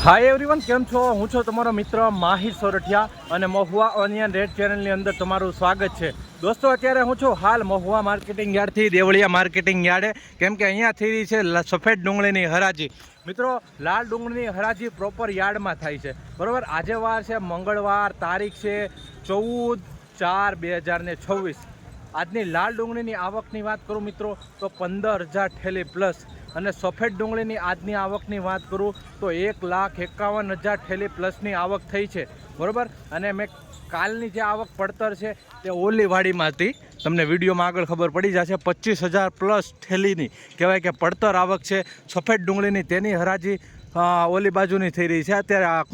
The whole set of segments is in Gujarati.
હાય એવરીવન, કેમ છો? હું છું તમારો મિત્ર માહિર સોરઠિયા અને મહુવા ઓનિયન રેડ ચેનલની અંદર તમારું સ્વાગત છે. દોસ્તો, અત્યારે હું છું હાલ મહુવા માર્કેટિંગ યાર્ડથી દેવળિયા માર્કેટિંગ યાર્ડે, કેમ કે અહીંયા થઈ રહી છે સફેદ ડુંગળીની હરાજી. મિત્રો, લાલ ડુંગળીની હરાજી પ્રોપર યાર્ડમાં થાય છે, બરાબર. આજે વાર છે મંગળવાર, તારીખ છે 14/4/2026. આજની લાલ ડુંગળીની આવકની વાત કરું મિત્રો તો 15,000 ઠેલી પ્લસ, અને સફેદ ડુંગળીની આજની આવકની વાત કરું તો 1,51,000 ઠેલી પ્લસની આવક થઈ છે, બરાબર. અને મેં કાલની જે આવક પડતર છે તે ઓલીવાડીમાં હતી, તમને વિડીયોમાં આગળ ખબર પડી જશે. 25,000 પ્લસ ઠેલીની કહેવાય કે પડતર આવક છે સફેદ ડુંગળીની. તેની હરાજી ઓલી બાજુની થઈ રહી છે. અત્યારે આ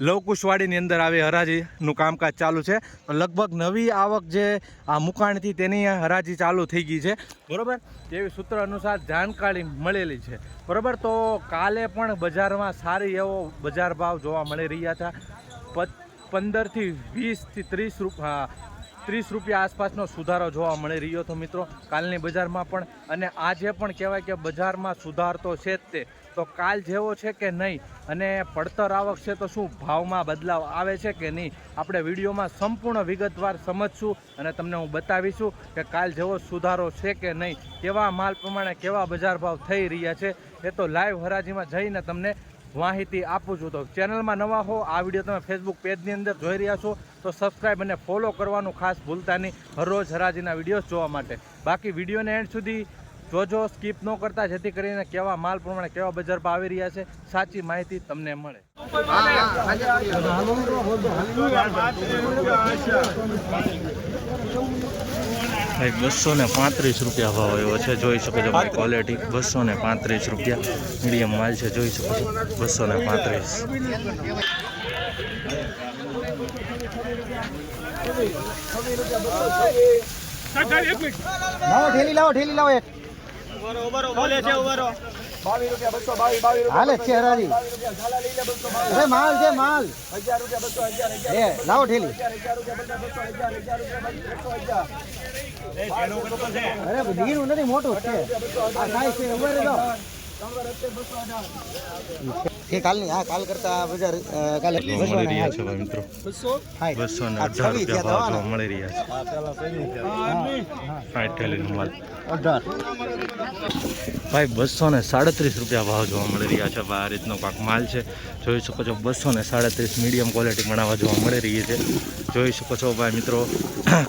લવકુશવાડીની અંદર આવી હરાજીનું કામકાજ ચાલુ છે. લગભગ નવી આવક જે આ મુકાણથી તેની હરાજી ચાલુ થઈ ગઈ છે, બરાબર. એવી સૂત્ર અનુસાર જાણકારી મળેલી છે, બરાબર. તો કાલે પણ બજારમાં સારી એવો બજાર ભાવ જોવા મળી રહ્યા હતા. 15થી 20થી 30 રૂપિયા આસપાસનો સુધારો જોવા મળી રહ્યો હતો મિત્રો કાલની બજારમાં પણ. અને આજે પણ કહેવાય કે બજારમાં સુધાર તો છે જ તે. તો કાલ જેવો છે કે નહીં, અને પડતર આવક છે તો શું ભાવમાં બદલાવ આવે છે કે નહીં, આપણે વિડીયોમાં સંપૂર્ણ વિગતવાર સમજશું અને તમને હું બતાવીશું કે કાલ જેવો સુધારો છે કે નહીં, કેવા માલ પ્રમાણે કેવા બજાર ભાવ થઈ રહ્યા છે. એ તો લાઈવ હરાજીમાં જઈને તમને માહિતી આપું છું. તો ચેનલમાં નવા હો, આ વિડીયો તમે ફેસબુક પેજની અંદર જોઈ રહ્યા છો તો સબસ્ક્રાઈબ અને ફોલો કરવાનું ખાસ ભૂલતા નહીં, હરરોજ હરાજીના વિડીયોઝ જોવા માટે. બાકી વિડીયોને એન્ડ સુધી જોજો, સ્કીપ ન કરતા, જેથી કરીને કેવા માલ પ્રમાણે કેવા બજાર ભાવ આવી રહ્યા છે સાચી માહિતી તમને મળે. ભાઈ 235 રૂપિયા ભાવ આવ્યો છે, જોઈ શકો છો. ભાઈ ક્વોલિટી 235 રૂપિયા મીડિયમ માલ છે, જોઈ શકો છો. 235. લાવો એક હાલે છે હરાજી. અરે માલ છે માલ. 11 રૂપિયા 211. લાવો ઠેલી. અરે દીનું નથી, મોટું છે આ સાઈઝ છે. ઉભા રહેજો કે કાલની કાલ કરતા બજાર કાલે મળી રહ્યા છે ભાઈ મિત્રો. 218 રૂપિયા ભાવ જોવા મળી રહ્યા છે. 60 માલ 18 ભાઈ 237 રૂપિયા ભાવ જોવા મળી રહ્યા છે. ભાઈ આ રીતનો પાક માલ છે, જોઈ શકો છો. 237 મીડિયમ ક્વોલિટી બનાવવા જોવા મળી રહી છે, જોઈ શકો છો ભાઈ મિત્રો.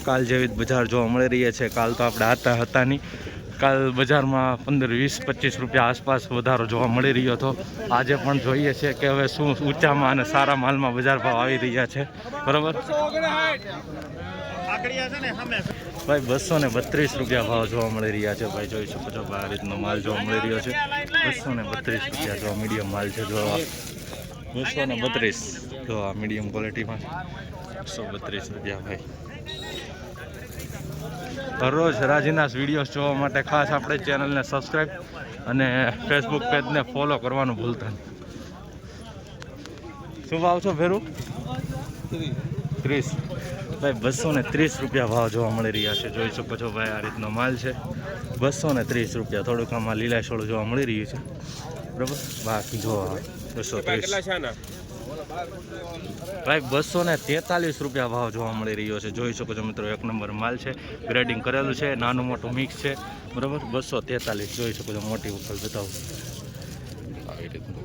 કાલ જેવી જ બજાર જોવા મળી રહી છે. કાલ તો આપણે હતા નહીં, કાલ બજારમાં 15-20-25 રૂપિયા આસપાસ વધારો જોવા મળી રહ્યો હતો. આજે પણ જોઈએ છે કે હવે શું ઊંચામાં અને સારા માલમાં બજાર ભાવ આવી રહ્યા છે, બરાબર. ભાઈ 232 રૂપિયા ભાવ જોવા મળી રહ્યા છે. ભાઈ જોઈ શકો છો, આ રીતનો માલ જોવા મળી રહ્યો છે. 232 રૂપિયા જો મીડિયમ માલ છે. જો 232 જો આ મીડિયમ ક્વોલિટીમાં 232 રૂપિયા. ભાઈ દરરોજ હરાજીના વિડીયોઝ જોવા માટે ખાસ આપણે ચેનલને સબસ્ક્રાઈબ અને ફેસબુક પેજને ફોલો કરવાનું ભૂલતા નહીં. શું ભાવ છો ભેરું? 30. ભાઈ 230 રૂપિયા ભાવ જોવા મળી રહ્યા છે, જોઈ શકો છો. ભાઈ આ રીતનો માલ છે, 230 રૂપિયા. થોડુંક આમાં લીલા છોડું જોવા મળી રહ્યું છે, બરાબર. બાકી જોવા 230. ભાઈ 243 રૂપિયા ભાવ જોવા મળી રહ્યો છે, જોઈ શકો છો મિત્રો. એક નંબર માલ છે, ગ્રેડિંગ કરેલું છે, નાનું મોટું મિક્સ છે, બરાબર. 243 જોઈ શકો છો. મોટી ઉખલ બતાવું,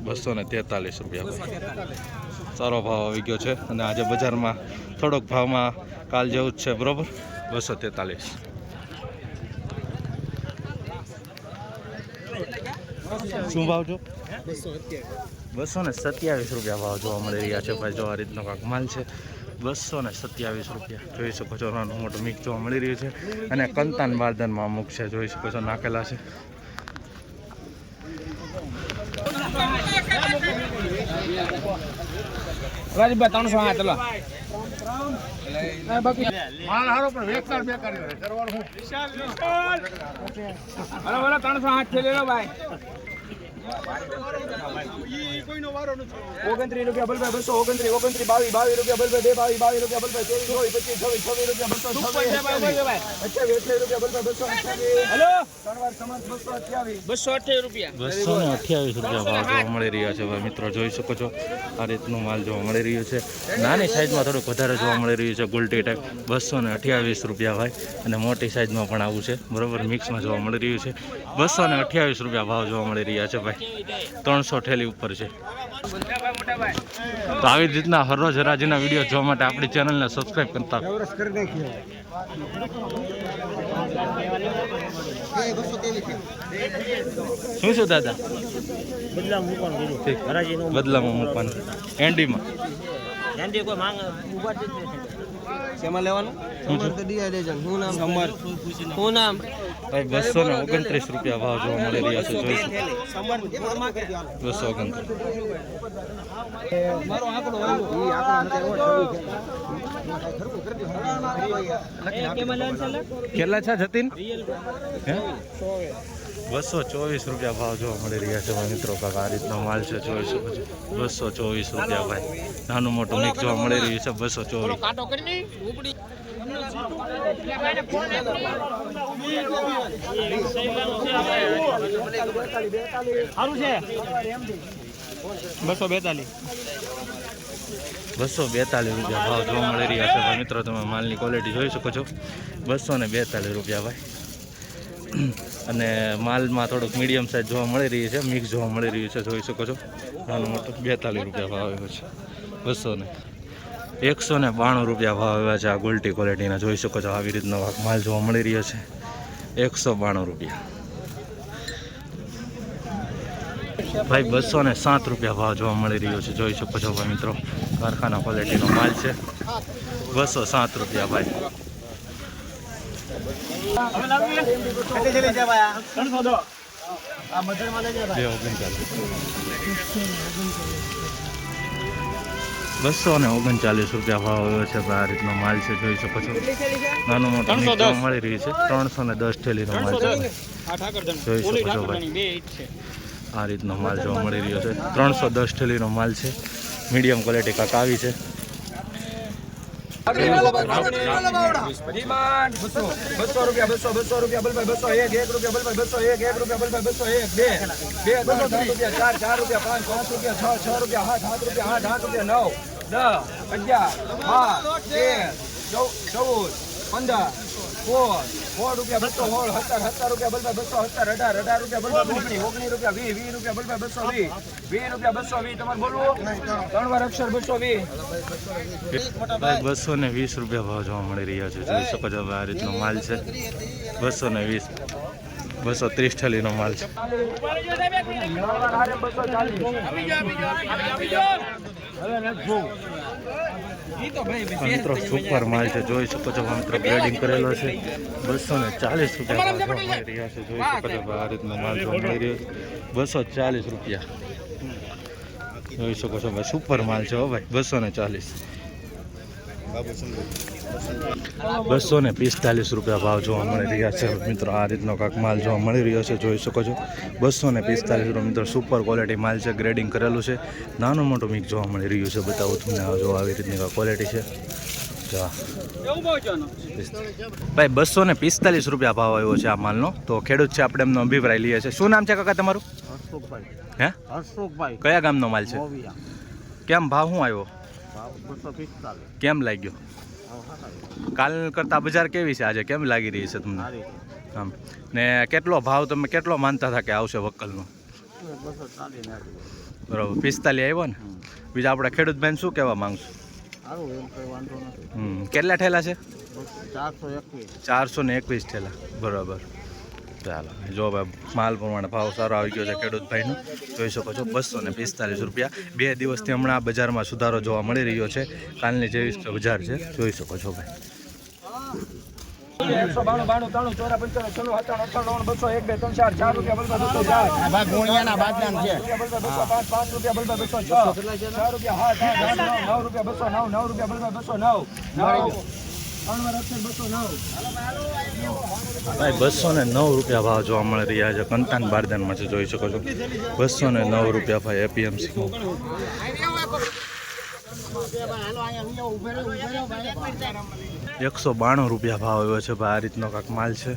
243 રૂપિયા. ભાઈ સારો ભાવ આવી ગયો છે, અને આજે બજારમાં થોડોક ભાવમાં કાલ જેવું જ છે, બરાબર. 243. શું ભાવ છો? 227 રૂપિયા ભાવ જોવા મળી રહ્યા છે. ભાઈ જો આ રીતનો કાંક માલ છે, 227 રૂપિયા. જોઈ શકો છો, નાનું મોટું મિક્સ જોવા મળી રહ્યું છે, અને કંતાન બારદાનમાં અમુક છે, જોઈ શકો છો, નાખેલા છે. ઓગણત્રીસ રૂપિયા બલભાઈ 229, 29, 22 રૂપિયા બલભાઈ 22 રૂપિયા બલભાઈ 23, 24, 25, 26, 26 રૂપિયા બલભાઈ 228. હેલો ત્રણ વાર સમાન 228 રૂપિયા 228 રૂપિયા ભાવ જોવા મળી રહ્યા છે ભાઈ મિત્રો, જોઈ શકો છો આ રીતનો માલ જોવા મળી રહ્યો છે. નાની સાઈઝમાં થોડુંક વધારે જોવા મળી રહ્યું છે ગુલટી ટાઈપ, 228 રૂપિયા ભાઈ. અને મોટી સાઈઝમાં પણ આવું છે બરોબર, મિક્સમાં જોવા મળી રહ્યું છે. 228 રૂપિયા ભાવ જોવા મળી રહ્યા છે ભાઈ, 300 ઠેલી ઉપર છે. તો આવી જ રીતના હરરોજ હરાજીના વિડીયો જોવા માટે આપણી ચેનલને સબસ્ક્રાઈબ કરતા શું દાદા બદલામાં મૂકવાનું એન્ડીમાં શેમાં લેવાનું? શું નામ? ભાઈ 229 રૂપિયા ભાવ જોવા મળી રહ્યા છે, જોઈ શકો 229. કેટલા છે જતીન? 224 રૂપિયા ભાવ જોવા મળી રહ્યા છે ભાઈ મિત્રો. કાકા આ રીતનો માલ છે, જોઈ શકો છો 224 રૂપિયા ભાઈ. નાનું મોટું મિક્સ જોવા મળી રહ્યું છે 224. સારું છે 242 રૂપિયા ભાવ જોવા મળી રહ્યા છે ભાઈ મિત્રો. તમે માલની ક્વોલિટી જોઈ શકો છો 242 રૂપિયા ભાઈ. અને માલમાં થોડુંક મીડિયમ સાઇઝ જોવા મળી રહી છે, મિક્સ જોવા મળી રહ્યું છે, જોઈ શકો છો. નાનું મોટું 42 રૂપિયા ભાવ આવ્યો છે. 192 રૂપિયા ભાવ આવ્યા છે આ ગોલ્ટી ક્વોલિટીના, જોઈ શકો છો. આવી રીતનો માલ જોવા મળી રહ્યો છે 192 રૂપિયા ભાઈ. 207 રૂપિયા ભાવ જોવા મળી રહ્યો છે, જોઈ શકો છો ભાઈ મિત્રો. કારખાના ક્વોલિટીનો માલ છે 207 રૂપિયા ભાઈ. બસો ને 39 રૂપિયા ભાવ આવ્યો છે. આ રીતનો માલ છે, જોઈ શકો છો. નાનું મોટું જોવા મળી રહ્યું છે 310 ઠેલીનો માલ છે, જોઈ શકો છો ભાઈ. આ રીતનો માલ જોવા મળી રહ્યો છે 310 ઠેલીનો માલ છે, મીડિયમ ક્વોલિટી કાંક આવી છે. 200 રૂપિયા 200 રૂપિયા બલભાઈ 201 રૂપિયા બલભાઈ 201 રૂપિયા બલભાઈ 201 2 4 રૂપિયા 5 રૂપિયા 6 રૂપિયા 7 રૂપિયા 8 રૂપિયા 9 10 11 12 13 14 15 16 રૂપિયા 216 17 રૂપિયા બલભાઈ 217 18 રૂપિયા બલભાઈ 19 રૂપિયા 20 રૂપિયા બલભાઈ 220 રૂપિયા 220. તમારે બોલવું ત્રણ વાર અક્ષર 220 ભાઈ 220 રૂપિયા ભાવ જોવા મળી રહ્યા છે, જોઈ શકો છો. આ રીતનો માલ છે 220. 230 ઠેલીનો માલ છે. મિત્રો સુપર માલ છે, જોઈ શકો છો મિત્રો. ગ્રેડિંગ કરેલો છે 240 રૂપિયા ભાવ જોવા મળી રહ્યા છે, જોઈ શકો છો. આ રીતનો માલ જોવા મળી રહ્યો છે 240 રૂપિયા, જોઈ શકો છો ભાઈ. સુપર માલ છે હો ભાઈ 240. 245 રૂપિયા ભાવ જોવા મળી રહ્યા છે મિત્રો. આ રીતનો કાંક માલ જોવા મળી રહ્યો છે, જોઈ શકો છો. 245 રૂપિયા મિત્રો. સુપર ક્વોલિટી માલ છે, ગ્રેડિંગ કરેલું છે. નાનું મોટું મિક્સ જોવા મળી રહ્યું છે, બતાવું તમને. જો આવી રીતની ક્વોલિટી છે. ભાઈ 245 રૂપિયા ભાવ આવ્યો છે આ માલનો. તો ખેડૂત છે, આપણે એમનો અભિપ્રાય લઈએ છીએ. શું નામ છે કાકા તમારું? હે, હર્ષુભાઈ. કયા ગામનો માલ છે? કેમ ભાવ શું આવ્યો? કેમ લાગ્યો? કાલ કરતા બજાર કેવી છે આજે? કેમ લાગી રહી છે તમને? આમ ને કેટલો ભાવ તમે કેટલો માનતા હતા કે આવશે વક્કલનો? બરાબર, 45 આવ્યો ને. બીજા આપણા ખેડૂત બેન શું કહેવા માંગશું? કેટલા ઠેલા છે? 421 ઠેલા. બરાબર, ચાલો. જો ભાઈ માલ પ્રમાણે ભાવ સારો આવી ગયો છે ખેડૂત ભાઈનો, જોઈ શકો છો. 245 રૂપિયા. 2 દિવસથી હમણાં બજારમાં સુધારો જોવા મળી રહ્યો છે. કાલની જેવી બજાર છે, જોઈ શકો છો ભાઈ. 192 93 94 95 96 57 201 203 4 રૂપિયા બલભાઈ 204 ભાગ ગોણિયાના બાદનામ છે 5 રૂપિયા બલભાઈ 206 6 રૂપિયા 8 9 રૂપિયા 209 9 રૂપિયા બલભાઈ 209 9 ભાઈ 209 રૂપિયા ભાવ જોવા મળી રહ્યા છે કંતાન બારદાનમાં છે, જોઈ શકો છો 209 રૂપિયા ભાઈ એપીએમસી. 192 રૂપિયા ભાવ આવ્યો છે ભાઈ. આ રીતનો કાંક માલ છે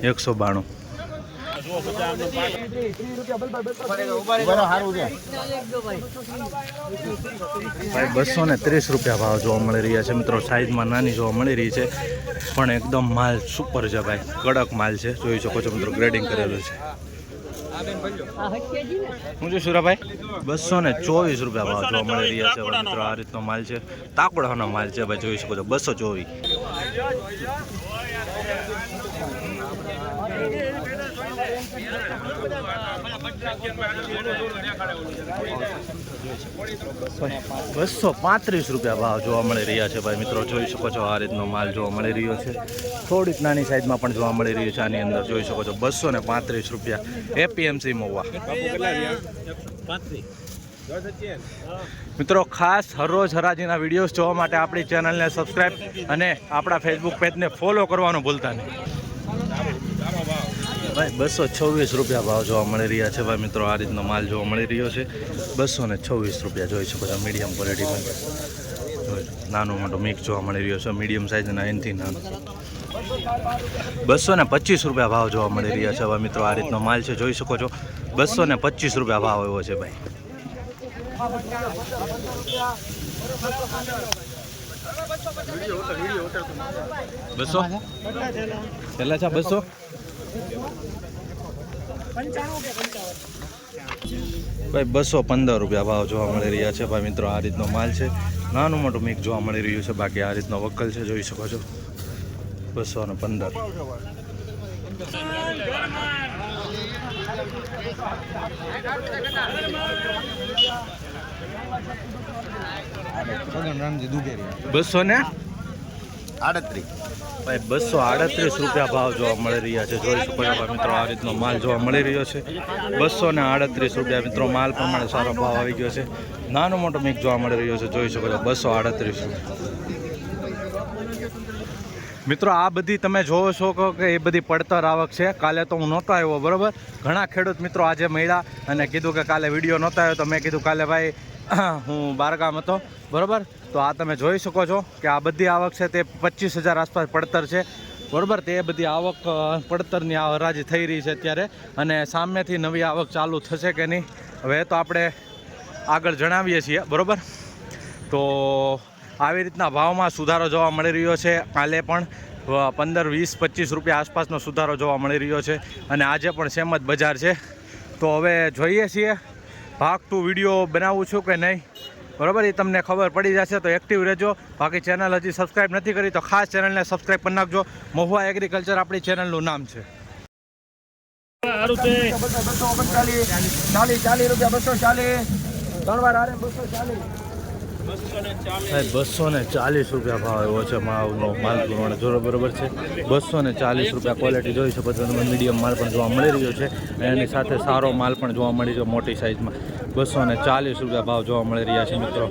192. ભાઈ 230 રૂપિયા ભાવ જોવા મળી રહ્યા છે મિત્રો. સાઈઝમાં નાની જોવા મળી રહી છે પણ એકદમ માલ સુપર છે ભાઈ, કડક માલ છે, જોઈ શકો છો મિત્રો, ગ્રેડિંગ કરેલું છે. હું છું સુરાભાઈ 224 રૂપિયા ભાવ જોવા મળી રહ્યા છે ભાઈ મિત્રો. આ રીતનો માલ છે, તાકુડાનો માલ છે ભાઈ, જોઈ શકો છો 224. ₹235 રૂપિયા ભાવ જોવા મળી રહ્યા છે ભાઈ મિત્રો. જોઈ શકો છો આ રીતનો માલ જોવા મળી રહ્યો છે, થોડીક નાની સાઈઝમાં પણ જોવા મળી રહ્યું છે. આની અંદર જોઈ શકો છો 235 રૂપિયા એપીએમસી મહુવા. મિત્રો ખાસ હરરોજ હરાજીના વિડીયોઝ જોવા માટે આપણી ચેનલને સબસ્ક્રાઈબ અને આપણા ફેસબુક પેજને ફોલો કરવાનું ભૂલતા નહીં. ભાઈ 226 રૂપિયા ભાવ જોવા મળી રહ્યા છે ભાઈ મિત્રો. આ રીતનો માલ જોવા મળી રહ્યો છે 226 રૂપિયા, જોઈ શકો છો. મીડિયમ ક્વોલિટીમાં નાનું મોટું મિક્સ જોવા મળી રહ્યો છે, મીડિયમ સાઇઝના એનથી નાનું. 225 રૂપિયા ભાવ જોવા મળી રહ્યા છે ભાઈ મિત્રો. આ રીતનો માલ છે, જોઈ શકો છો 225 રૂપિયા ભાવ આવ્યો છે ભાઈ. બસો કેટલા છે? 200 ભાઈ 215 રૂપિયા ભાવ જોવા મળી રહ્યા છે ભાઈ મિત્રો. આ રીતનો માલ છે, નાનું મોટું મિક્સ જોવા મળી રહ્યું છે. બાકી આ રીતનો વકલ છે, જોઈ શકો છો 215. બસો ને 38 ભાઈ 238 રૂપિયા ભાવ જોવા મળી રહ્યા છે, જોઈ શકો છો મિત્રો. આ રીતનો માલ જોવા મળી રહ્યો છે 238 રૂપિયા મિત્રો. માલ પ્રમાણે સારો ભાવ આવી ગયો છે, નાનો મોટો મિક્સ જોવા મળી રહ્યો છે, જોઈ શકો છો 238 મિત્રો. આ બધી તમે જોવો છો કે એ બધી પડતર આવક છે. કાલે તો હું નહોતો આવ્યો બરાબર. ઘણા ખેડૂત મિત્રો આજે મળ્યા અને કીધું કે કાલે વિડીયો નહોતો આવ્યો, તો મેં કીધું કાલે ભાઈ હું બહારગામ હતો બરાબર. તો આ તમે જોઈ શકો છો કે આ બધી આવક છે તે 25,000 આસપાસ પડતર છે બરાબર. તે બધી આવક પડતરની આ હરાજી થઈ રહી છે અત્યારે, અને સામેથી નવી આવક ચાલુ થશે કે નહીં હવે તો આપણે આગળ જણાવીએ છીએ બરાબર. તો આવી રીતના ભાવમાં સુધારો જોવા મળી રહ્યો છે. કાલે પણ 15, 20, 25 રૂપિયા આસપાસનો સુધારો જોવા મળી રહ્યો છે, અને આજે પણ સેમ જ બજાર છે. તો હવે જોઈએ છીએ ભાગ 2 વિડીયો બનાવું છું કે નહીં બરાબર, એ તમને ખબર પડી જશે. તો એક્ટિવ રહેજો. બાકી ચેનલ હજી સબસ્ક્રાઈબ નથી કરી તો ખાસ ચેનલને સબસ્ક્રાઈબ કરી નાખજો. મહુવા એગ્રીકલ્ચર આપણી ચેનલનું નામ છે. 240 રૂપિયા ભાવ આવ્યો છે માલનો. માલ પ્રમાણે જોરો બરાબર છે 240 રૂપિયા. ક્વોલિટી જોઈ શકો છો તમે, મીડિયમ માલ પણ જોવા મળી રહ્યો છે, એની સાથે સારો માલ પણ જોવા મળી રહ્યો મોટી સાઇઝમાં. 240 રૂપિયા ભાવ જોવા મળી રહ્યા છે મિત્રો.